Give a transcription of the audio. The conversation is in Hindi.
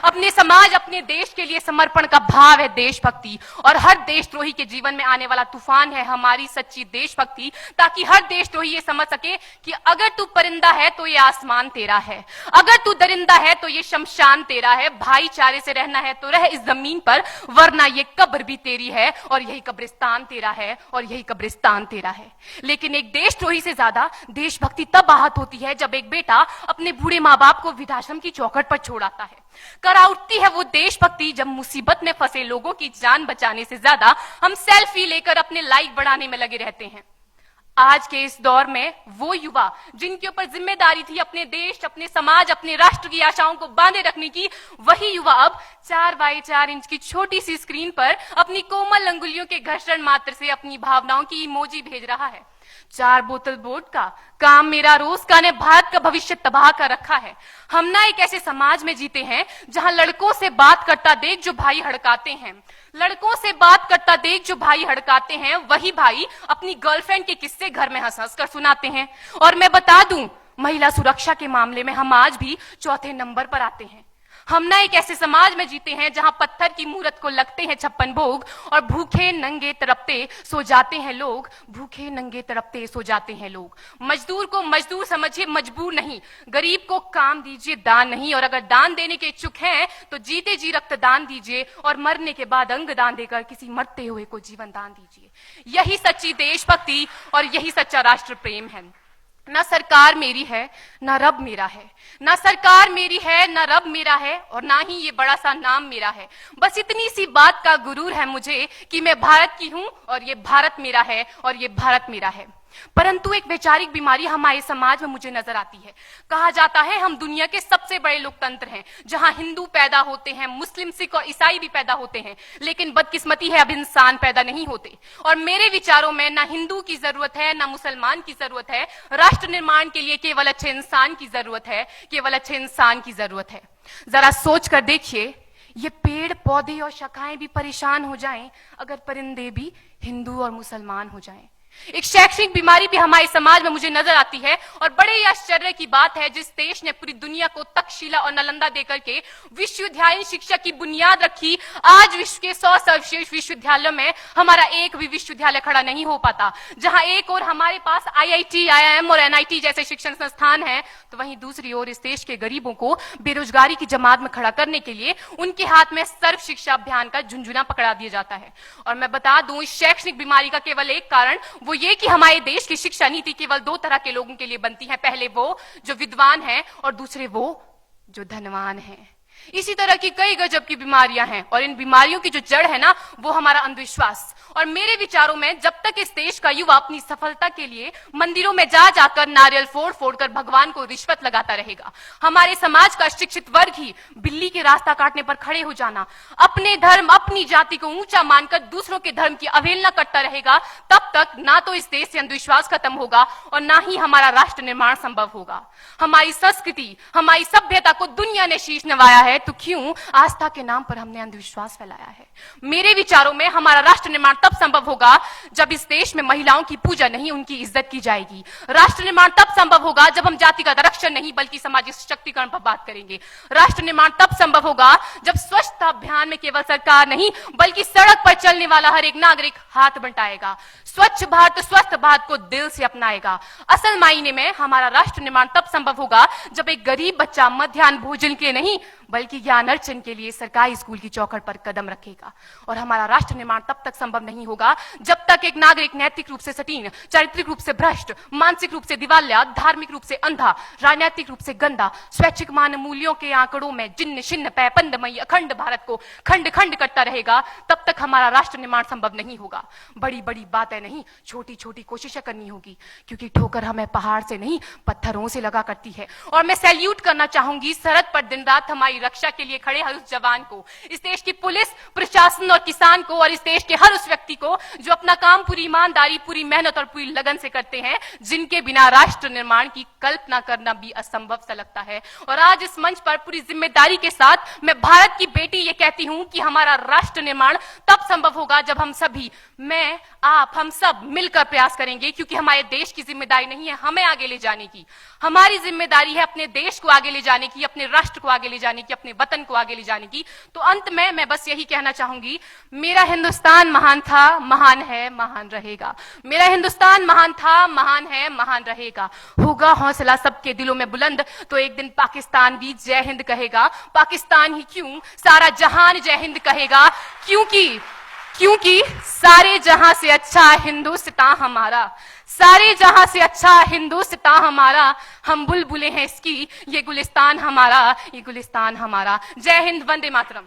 अपने समाज, अपने देश के लिए समर्पण का भाव है देशभक्ति। और हर देशद्रोही के जीवन में आने वाला तूफान है हमारी सच्ची देशभक्ति, ताकि हर देशद्रोही ये समझ सके कि अगर तू परिंदा है तो ये आसमान तेरा है, अगर तू दरिंदा है तो ये शमशान तेरा है। भाईचारे से रहना है तो रह इस जमीन पर, वरना ये कब्र भी तेरी है और यही कब्रिस्तान तेरा है और यही कब्रिस्तान तेरा है। लेकिन एक देशद्रोही से ज्यादा देशभक्ति तब आहत होती है जब एक बेटा अपने बूढ़े माँ बाप को वृद्धाश्रम की चौखट पर छोड़ आता है। करा उठती है वो देशभक्ति जब मुसीबत में फंसे लोगों की जान बचाने से ज्यादा हम सेल्फी लेकर अपने लाइक बढ़ाने में लगे रहते हैं। आज के इस दौर में वो युवा जिनके ऊपर जिम्मेदारी थी अपने देश, अपने समाज, अपने राष्ट्र की आशाओं को बांधे रखने की, वही युवा अब 4x4 इंच की छोटी सी स्क्रीन पर अपनी कोमल अंगुलियों के घर्षण मात्र से अपनी भावनाओं की इमोजी भेज रहा है। 4 बोतल वोडका, काम मेरा रोज का ने भारत का भविष्य तबाह कर रखा है। हम ना एक ऐसे समाज में जीते हैं जहां लड़कों से बात करता देख जो भाई हड़काते हैं, लड़कों से बात करता देख जो भाई हड़काते हैं, वही भाई अपनी गर्लफ्रेंड के किस्से घर में हंस हंस कर सुनाते हैं। और मैं बता दूं, महिला सुरक्षा के मामले में हम आज भी चौथे नंबर पर आते हैं। हम ना एक ऐसे समाज में जीते हैं जहां पत्थर की मूरत को लगते हैं 56 भोग और भूखे नंगे तड़पते सो जाते हैं लोग, भूखे नंगे तड़पते सो जाते हैं लोग। मजदूर को मजदूर समझिए, मजबूर नहीं। गरीब को काम दीजिए, दान नहीं। और अगर दान देने के इच्छुक हैं तो जीते जी रक्तदान दीजिए और मरने के बाद अंग दान देकर किसी मरते हुए को जीवन दान दीजिए। यही सच्ची देशभक्ति और यही सच्चा राष्ट्र प्रेम है। ना सरकार मेरी है ना रब मेरा है, ना सरकार मेरी है ना रब मेरा है और ना ही ये बड़ा सा नाम मेरा है। बस इतनी सी बात का गुरूर है मुझे कि मैं भारत की हूं और ये भारत मेरा है और ये भारत मेरा है। परंतु एक वैचारिक बीमारी हमारे समाज में मुझे नजर आती है। कहा जाता है हम दुनिया के सबसे बड़े लोकतंत्र हैं, जहां हिंदू पैदा होते हैं, मुस्लिम, सिख और ईसाई भी पैदा होते हैं, लेकिन बदकिस्मती है अब इंसान पैदा नहीं होते। और मेरे विचारों में ना हिंदू की जरूरत है ना मुसलमान की जरूरत है। राष्ट्र निर्माण के लिए केवल अच्छे इंसान की जरूरत है, केवल अच्छे इंसान की जरूरत है। जरा सोच कर देखिए, ये पेड़ पौधे और शाखाएं भी परेशान हो जाएं अगर परिंदे भी हिंदू और मुसलमान हो जाएं। एक शैक्षणिक बीमारी भी हमारे समाज में मुझे नजर आती है और बड़े ही आश्चर्य की बात है, जिस देश ने पूरी दुनिया को तक्षशिला और नालंदा देकर के विश्वविद्यालय शिक्षा की बुनियाद रखी, आज विश्व के 100 सर्वश्रेष्ठ विश्वविद्यालयों में हमारा एक भी विश्वविद्यालय खड़ा नहीं हो पाता। जहां एक और हमारे पास IIT, IIM और NIT जैसे शिक्षण संस्थान हैं, तो वहीं दूसरी ओर इस देश के गरीबों को बेरोजगारी की जमात में खड़ा करने के लिए उनके हाथ में सर्व शिक्षा अभियान का झुंझुना पकड़ा दिया जाता है। और मैं बता दूं, इस शैक्षणिक बीमारी का केवल एक कारण वो ये कि हमारे देश की शिक्षा नीति केवल 2 तरह के लोगों के लिए बनती है। पहले वो जो विद्वान हैं और दूसरे वो जो धनवान हैं। इसी तरह की कई गजब की बीमारियां हैं और इन बीमारियों की जो जड़ है ना, वो हमारा अंधविश्वास। और मेरे विचारों में जब तक इस देश का युवा अपनी सफलता के लिए मंदिरों में जा जाकर नारियल फोड़ फोड़ कर भगवान को रिश्वत लगाता रहेगा, हमारे समाज का शिक्षित वर्ग ही बिल्ली के रास्ता काटने पर खड़े हो जाना, अपने धर्म अपनी जाति को ऊंचा मानकर दूसरों के धर्म की अवहेलना करता रहेगा, तब तक ना तो इस देश से अंधविश्वास खत्म होगा और ना ही हमारा राष्ट्र निर्माण संभव होगा। हमारी संस्कृति, हमारी सभ्यता को दुनिया ने शीश नवाया है, तो क्यों आस्था के नाम पर हमने अंधविश्वास फैलाया है? मेरे विचारों में हमारा राष्ट्र निर्माण तब संभव होगा जब इस देश में महिलाओं की पूजा नहीं, उनकी इज्जत की जाएगी। राष्ट्र निर्माण तब संभव होगा जब हम जाति का आरक्षण नहीं बल्कि सामाजिक सशक्तिकरण पर बात करेंगे। राष्ट्र निर्माण तब संभव होगा जब स्वच्छता अभियान में केवल सरकार नहीं बल्कि सड़क पर चलने वाला हर एक नागरिक हाथ बंटाएगा, स्वच्छ भारत स्वस्थ भारत को दिल से अपनाएगा। असल मायने में हमारा राष्ट्र निर्माण तब संभव होगा जब एक गरीब बच्चा मध्याह्न भोजन के नहीं बल्कि ज्ञान अर्जन के लिए सरकारी स्कूल की चौखट पर कदम रखेगा। और हमारा राष्ट्र निर्माण तब तक संभव नहीं होगा जब तक एक नागरिक नैतिक रूप से सटीन, चारित्रिक रूप से भ्रष्ट, मानसिक रूप से दिवालिया, धार्मिक रूप से अंधा, राजनीतिक रूप से गंदा, स्वैच्छिक मान मूल्यों के आंकड़ों में जिन्न शिन्न पैपंदमयी अखंड भारत को खंड खंड करता रहेगा, तब तक हमारा राष्ट्र निर्माण संभव नहीं होगा। बड़ी बड़ी बातें नहीं, छोटी छोटी कोशिशें करनी होगी, क्योंकि ठोकर हमें पहाड़ से नहीं पत्थरों से लगा करती है। और मैं सैल्यूट करना चाहूंगी सरहद पर दिन रात हमारी रक्षा के लिए खड़े हर उस जवान को, इस देश की पुलिस, प्रशासन और किसान को, और इस देश के हर उस व्यक्ति को जो अपना काम पूरी ईमानदारी, पूरी मेहनत और पूरी लगन से करते हैं, जिनके बिना राष्ट्र निर्माण की कल्पना करना भी असंभव सा लगता है। और आज इस मंच पर पूरी जिम्मेदारी के साथ मैं भारत की बेटी ये कहती हूं कि हमारा राष्ट्र निर्माण तब संभव होगा जब हम सभी, मैं, आप, हम सब मिलकर प्रयास करेंगे, क्योंकि हमारे देश की जिम्मेदारी नहीं है हमें आगे ले जाने की, हमारी जिम्मेदारी है अपने देश को आगे ले जाने की, अपने राष्ट्र को आगे ले जाने की। की, अपने वतन को आगे ले जाने की। तो अंत में मैं बस यही कहना चाहूंगी, मेरा हिंदुस्तान महान था, महान है, महान रहेगा। मेरा हिंदुस्तान महान था, महान है, महान रहेगा। होगा हौसला सबके दिलों में बुलंद तो एक दिन पाकिस्तान भी जय हिंद कहेगा। पाकिस्तान ही क्यों, सारा जहान जय हिंद कहेगा, क्योंकि सारे जहां से अच्छा हिंदुस्तान हमारा, सारे जहां से अच्छा हिंदुस्तान हमारा। हम बुलबुलें हैं इसकी, ये गुलिस्तान हमारा, ये गुलिस्तान हमारा। जय हिंद, वंदे मातरम।